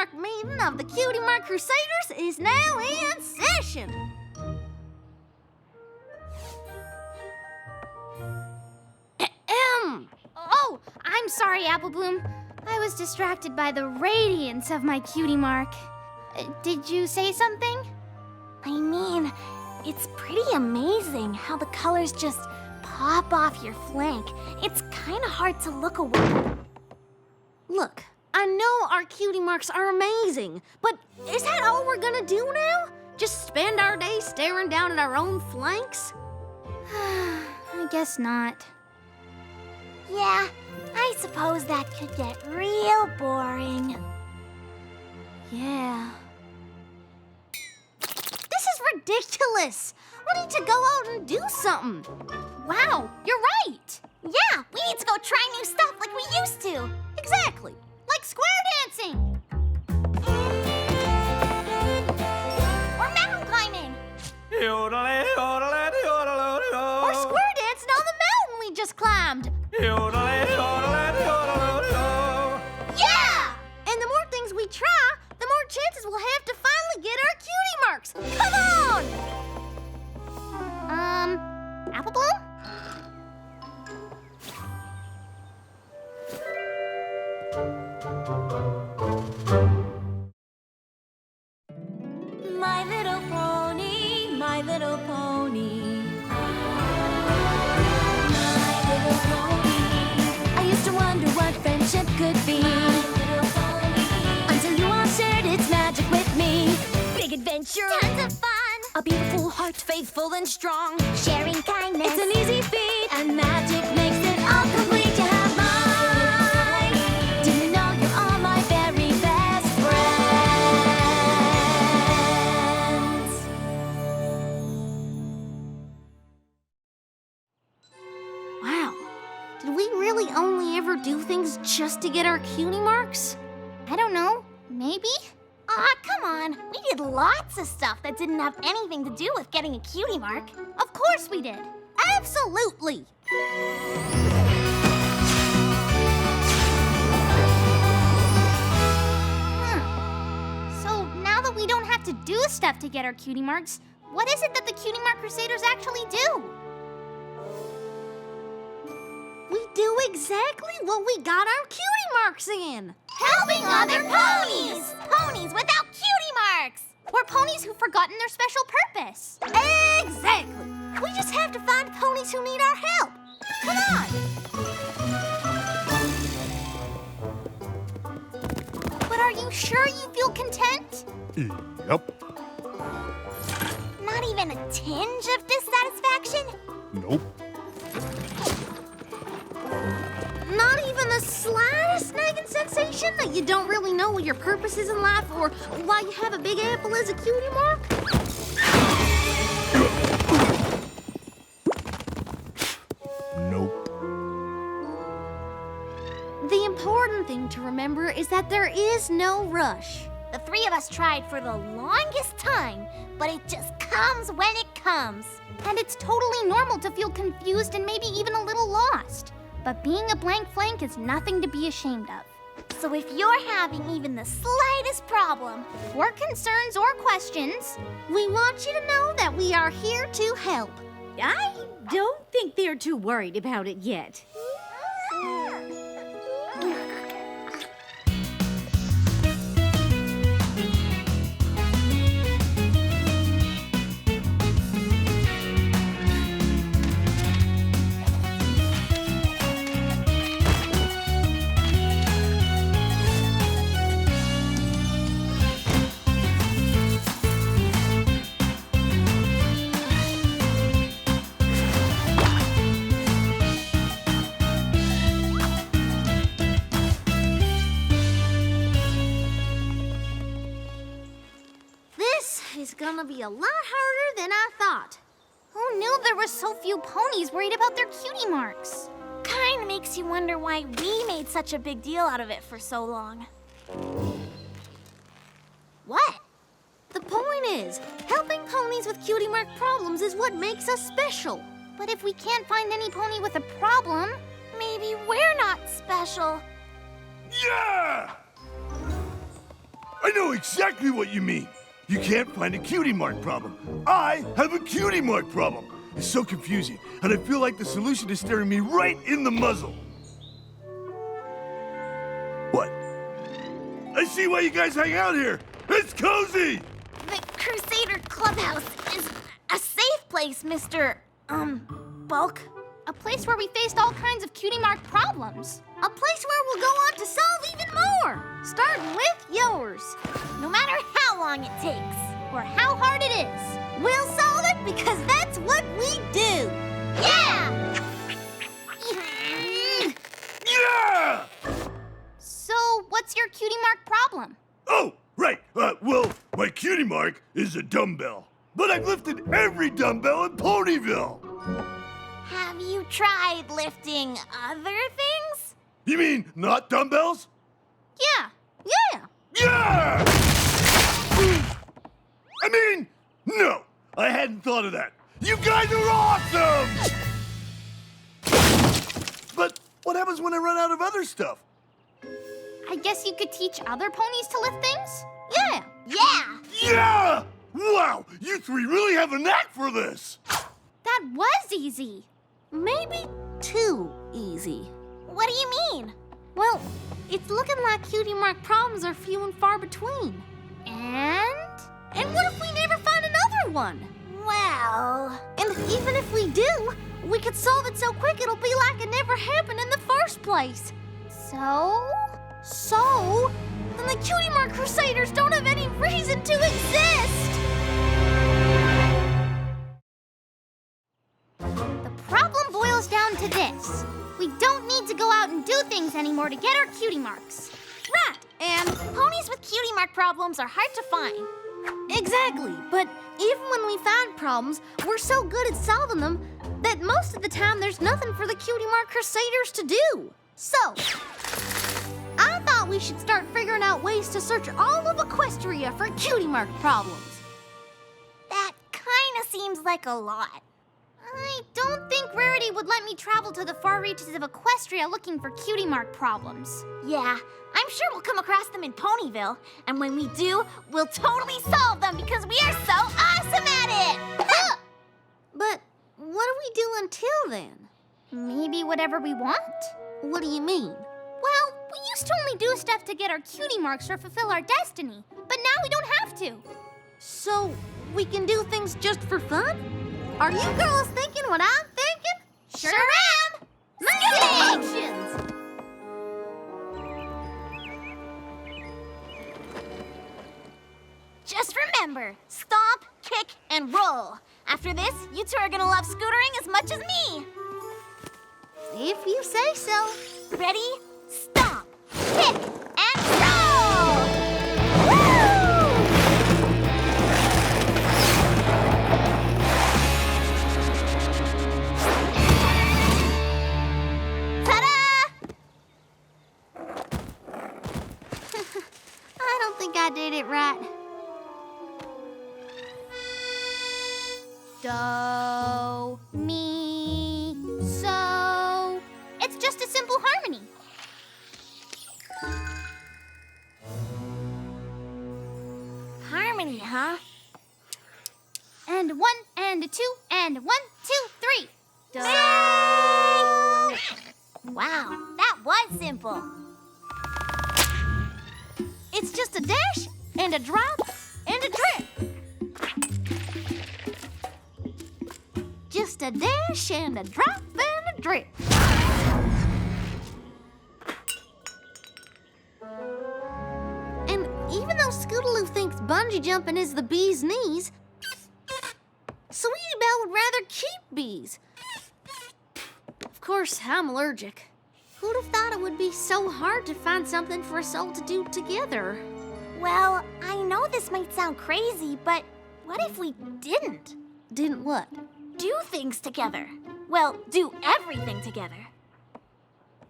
Mark meeting of the Cutie Mark Crusaders is now in session. Oh, I'm sorry, Apple Bloom. I was distracted by the radiance of my Cutie Mark. Did you say something? I mean, it's pretty amazing how the colors just pop off your flank. It's kind of hard to look away. Look, I know our Cutie Marks are amazing, but is that all we're gonna do now? Just spend our days staring down at our own flanks? I guess not. Yeah, I suppose that could get real boring. Yeah. This is ridiculous. We need to go out and do something. Wow, you're right. Yeah, we need to go try new stuff like we used to. Exactly. Like square dancing. Or mountain climbing. Or square dancing on the mountain we just climbed. Yeah! And the more things we try, the more chances we'll have to finally get our Cutie Marks. Come on! Apple Bloom? My little pony, my little pony. My little pony. I used to wonder what friendship could be. My little pony. Until you all shared its magic with me. Big adventure. Tons of fun. A beautiful heart, faithful and strong. Sharing kindness. It's an easy feat. And magic makes it all complete. You have mine. Do you know you're all my very best friends? Wow. Did we really only ever do things just to get our Cutie Marks? I don't know. Maybe? Aw, come on. We did lots of stuff that didn't have anything to do with getting a Cutie Mark. Of course we did. Absolutely. So now that we don't have to do stuff to get our Cutie Marks, what is it that the Cutie Mark Crusaders actually do? We do exactly what we got our Cutie Marks in. Helping other ponies! Ponies without cutie marks! We're ponies who've forgotten their special purpose. Exactly. We just have to find ponies who need our help. Come on. But are you sure you feel content? Yep. Not even a tinge of dissatisfaction? Nope. Not even the slightest nagging sensation that you don't really know what your purpose is in life or why you have a big apple as a Cutie Mark? Nope. The important thing to remember is that there is no rush. The three of us tried for the longest time, but it just comes when it comes. And it's totally normal to feel confused and maybe even a little lost. But being a blank flank is nothing to be ashamed of. So if you're having even the slightest problem, Or concerns or questions, We want you to know that we are here to help. I don't think they're too worried about it yet. It's gonna be a lot harder than I thought. who knew there were so few ponies worried about their cutie marks? kinda makes you wonder why we made such a big deal out of it for so long. What? The point is, helping ponies with cutie mark problems is what makes us special. But if we can't find any pony with a problem, Maybe we're not special. Yeah! I know exactly what you mean. You can't find a cutie mark problem. I have a cutie mark problem. It's so confusing, and I feel like the solution is staring me right in the muzzle. What? I see why you guys hang out here. It's cozy! The Crusader clubhouse is a safe place, Mr. Bulk. A place where we faced all kinds of cutie mark problems. A place where we'll go on to solve even more, starting with yours. No matter how long it takes. Or how hard it is. We'll solve it because that's what we do. Yeah! Yeah! So, what's your cutie mark problem? Oh, right. Well, my cutie mark is a dumbbell. But I've lifted every dumbbell in Ponyville. Have you tried lifting other things? You mean not dumbbells? Yeah. Yeah! I mean, no. I hadn't thought of that. You guys are awesome! But what happens when I run out of other stuff? I guess you could teach other ponies to lift things? Yeah. Yeah! Wow, you three really have a knack for this. That was easy. Maybe too easy. What do you mean? Well, it's looking like cutie mark problems are few and far between. And what if we never find another one? Well... And even if we do, we could solve it so quick it'll be like it never happened in the first place. So, then the Cutie Mark Crusaders don't have any reason to exist! The problem boils down to this. We don't need to go out and do things anymore to get our cutie marks. Right, and ponies with cutie mark problems are hard to find. Exactly, but even when we find problems, we're so good at solving them that most of the time there's nothing for the Cutie Mark Crusaders to do. So, I thought we should start figuring out ways to search all of Equestria for cutie mark problems. That kinda seems like a lot. I don't think Rarity would let me travel to the far reaches of Equestria looking for cutie mark problems. Yeah, I'm sure we'll come across them in Ponyville, and when we do, we'll totally solve them because we are so awesome at it! But what do we do until then? Maybe whatever we want? What do you mean? Well, we used to only do stuff to get our cutie marks or fulfill our destiny, but now we don't have to. So, we can do things just for fun? Are you girls thinking what I'm thinking? Sure am! Functions! Just remember, stomp, kick, and roll. After this, you two are gonna love scootering as much as me. If you say so. Ready? Stomp, kick, and roll! Woo! Ta-da! I don't think I did it right. Do, mi, so. It's just a simple harmony. Harmony, huh? And one, and a two, and 1, 2, 3. Do. Wow, that was simple. It's just a dash, and a drop, and a drip. Just a dash, and a drop, and a drip. And even though Scootaloo thinks bungee jumping is the bee's knees, Sweetie Belle would rather keep bees. Of course, I'm allergic. Who'd have thought it would be so hard to find something for us all to do together? Well, I know this might sound crazy, but what if we didn't? Didn't what? Do things together. Well, do everything together.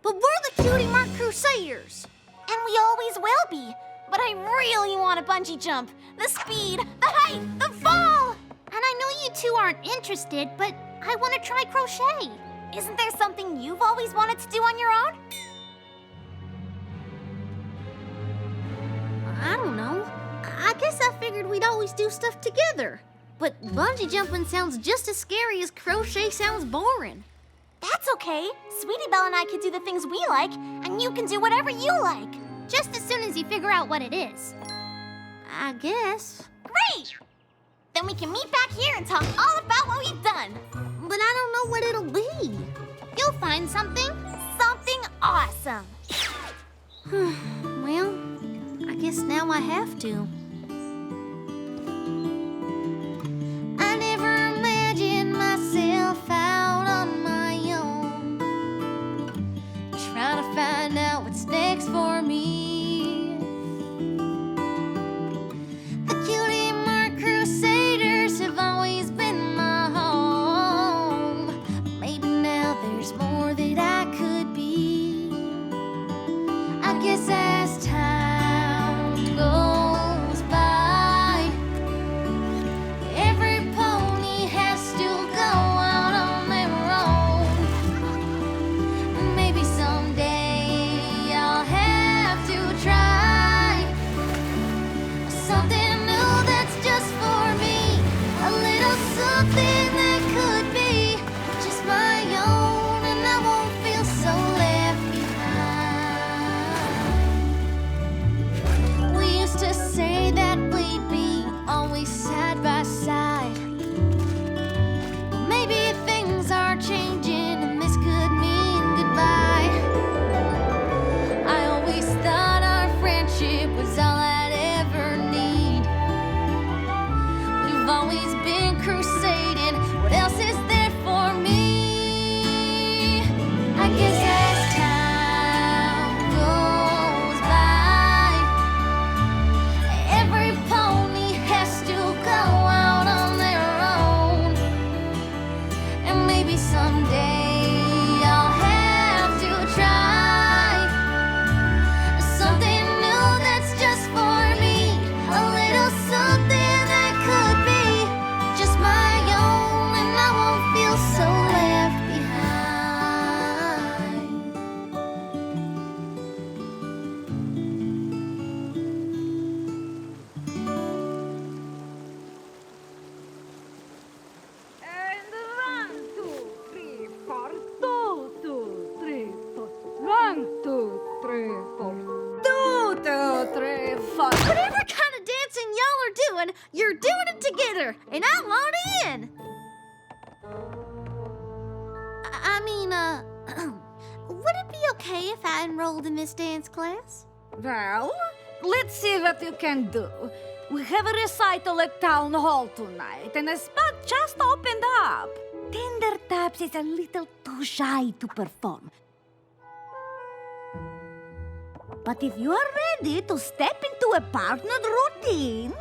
But we're the Cutie Mark Crusaders. And we always will be. But I really want a bungee jump. The speed, the height, the fall! And I know you two aren't interested, but I want to try crochet. Isn't there something you've always wanted to do on your own? I don't know. figured we'd always do stuff together. But bungee jumping sounds just as scary as crochet sounds boring. That's okay. Sweetie Belle and I can do the things we like, and you can do whatever you like. Just as soon as you figure out what it is. I guess. Great! Then we can meet back here and talk all about what we've done. But I don't know what it'll be. You'll find something. Something awesome. Well, I guess now I have to. I never imagined myself out on my own, trying to find out what's next for me. The Cutie Mark Crusaders have always been my home. Maybe now there's more that I could be. I guess as time goes by, every pony has to go out on their own. Maybe someday I'll have to try something new that's just for me. A little something that could be just my own, and I won't feel so left behind. We used to say that we'd be always side by side. Maybe things are changing and this could mean goodbye. I always thought our friendship was all I'd ever need. We've always been crusading. What else is there for me? I guess as time goes by, every pony has to go out on their own. And maybe someday I'll have to try something new that's just for me. A little something that could be just my own, and I won't feel so left behind. And 1, 2, 3, 4. 2, 2, 3, 4. 1, 2, 3, 4. 2, 2, 3, 4. Whatever kind of dancing y'all are doing, you're doing it together, and I want in. I mean, would it be okay if I enrolled in this dance class? Well, let's see what you can do. We have a recital at Town Hall tonight, and a spot just opened up. Tender Taps is a little too shy to perform. But if you are ready to step into a partnered routine...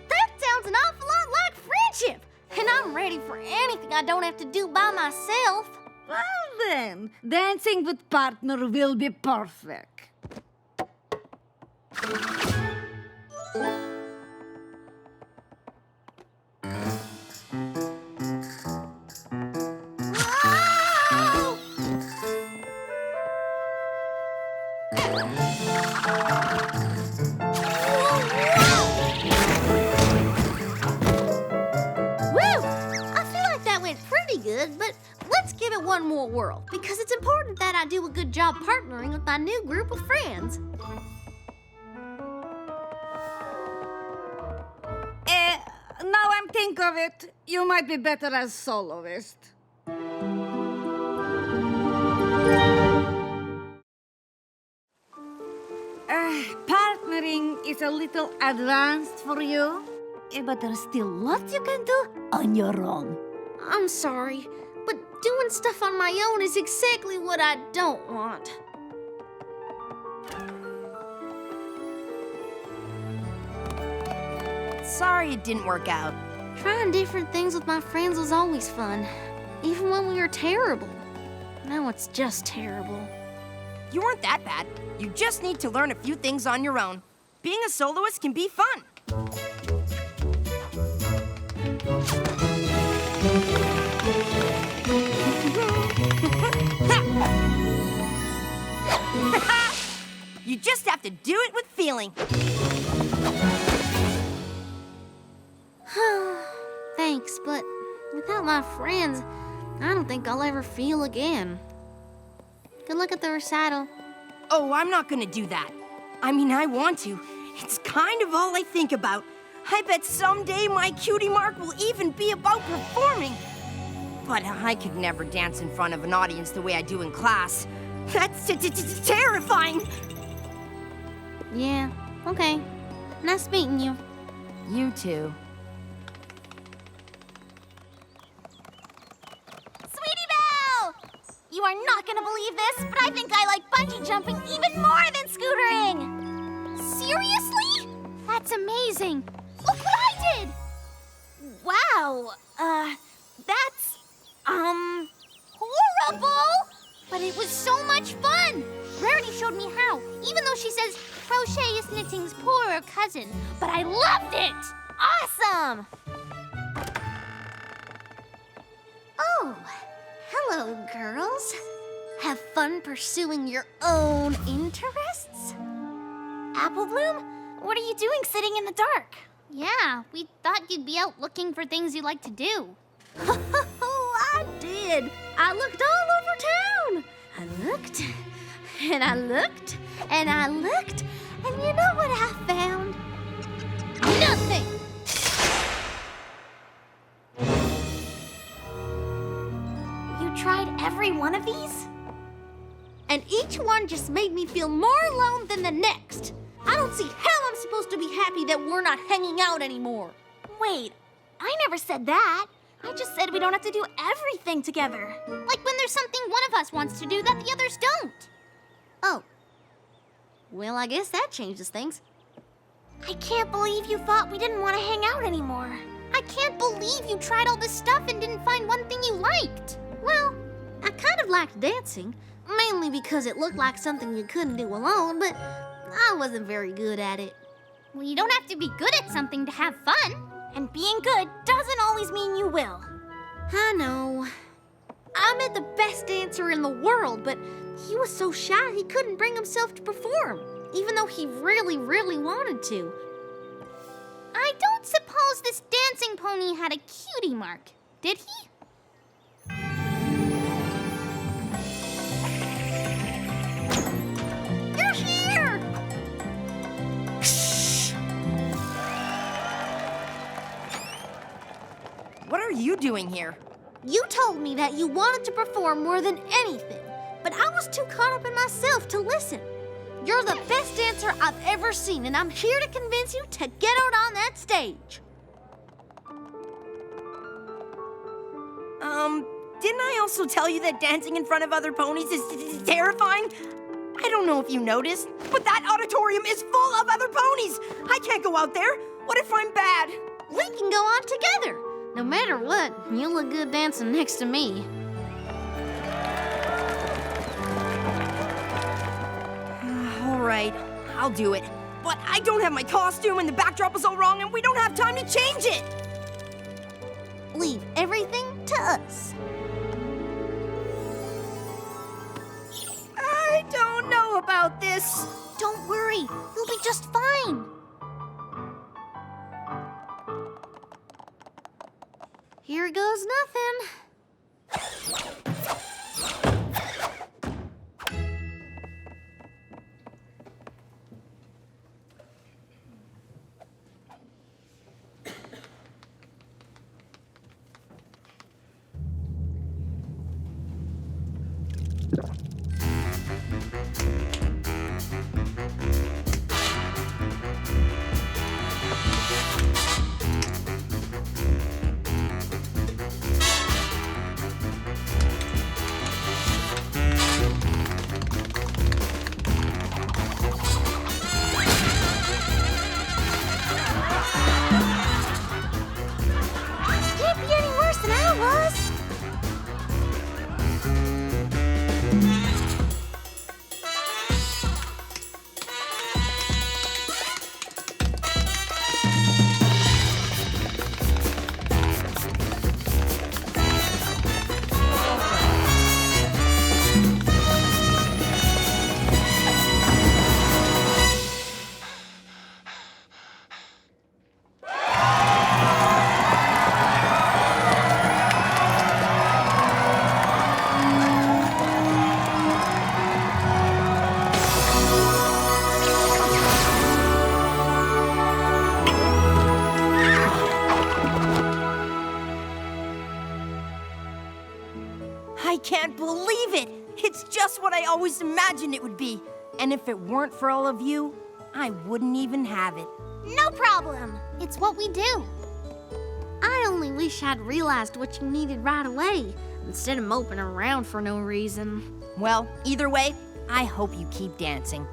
That sounds an awful lot like friendship, and I'm ready for anything I don't have to do by myself. Well then, dancing with partner will be perfect. Whoa! Woo! I feel like that went pretty good, but let's give it one more whirl, because it's important that I do a good job partnering with my new group of friends. Now I'm think of it, you might be better as soloist. Partnering is a little advanced for you, but there's still lots you can do on your own. I'm sorry, but doing stuff on my own is exactly what I don't want. Sorry it didn't work out. Trying different things with my friends was always fun, even when we were terrible. Now it's just terrible. You weren't that bad. You just need to learn a few things on your own. Being a soloist can be fun. You just have to do it with feeling. Without my friends, I don't think I'll ever feel again. Good luck at the recital. Oh, I'm not gonna do that. I mean, I want to. It's kind of all I think about. I bet someday my cutie mark will even be about performing. But I could never dance in front of an audience the way I do in class. That's terrifying. Yeah, okay. Nice meeting you. You too. Sweetie Belle! You are not gonna believe this, but I think I like bungee jumping even more than scootering! Seriously? That's amazing. Look what I did! Wow, that's, horrible! But it was so much fun. Rarity showed me how, even though she says crochet is knitting's poorer cousin. But I loved it! Awesome! Oh, hello, girls. Have fun pursuing your own interests? Apple Bloom, what are you doing sitting in the dark? Yeah, we thought you'd be out looking for things you like to do. Oh, I did. I looked all over town. I looked, and I looked, and I looked, and you know what I found? Nothing. You tried every one of these? And each one just made me feel more alone than the next. I don't see how I'm supposed to be happy that we're not hanging out anymore. Wait, I never said that. I just said we don't have to do everything together. Like when there's something one of us wants to do that the others don't. Oh. Well, I guess that changes things. I can't believe you thought we didn't want to hang out anymore. I can't believe you tried all this stuff and didn't find one thing you liked. Well, I kind of liked dancing, mainly because it looked like something you couldn't do alone, but I wasn't very good at it. Well, you don't have to be good at something to have fun. And being good doesn't always mean you will. I know. I met the best dancer in the world, but he was so shy he couldn't bring himself to perform, even though he really, really wanted to. I don't suppose this dancing pony had a cutie mark, did he? You're here! What are you doing here? You told me that you wanted to perform more than anything, but I was too caught up in myself to listen. You're the best dancer I've ever seen, and I'm here to convince you to get out on that stage. Didn't I also tell you that dancing in front of other ponies is terrifying? I don't know if you noticed, but that auditorium is full of other ponies. I can't go out there. What if I'm bad? We can go on together. No matter what, you look good dancing next to me. All right, I'll do it. But I don't have my costume and the backdrop is all wrong and we don't have time to change it. Leave everything to us. I don't know about this. Don't worry, you'll be just fine. Here goes nothing. Can't be any worse than I was. believe it! It's just what I always imagined it would be. And if it weren't for all of you, I wouldn't even have it. No problem. It's what we do. I only wish I'd realized what you needed right away, instead of moping around for no reason. Well, either way, I hope you keep dancing.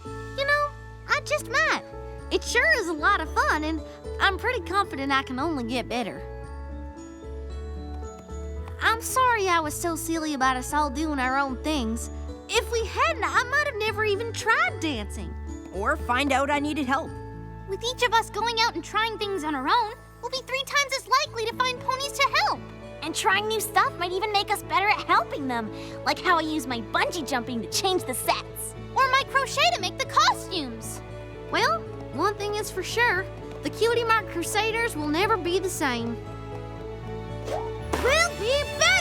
You know, I just might. It sure is a lot of fun, and I'm pretty confident I can only get better. I'm sorry I was so silly about us all doing our own things. If we hadn't, I might have never even tried dancing. Or find out I needed help. With each of us going out and trying things on our own, we'll be 3 times as likely to find ponies to help. And trying new stuff might even make us better at helping them, like how I use my bungee jumping to change the sets. Or my crochet to make the costumes. Well, one thing is for sure, the Cutie Mark Crusaders will never be the same. We'll be back!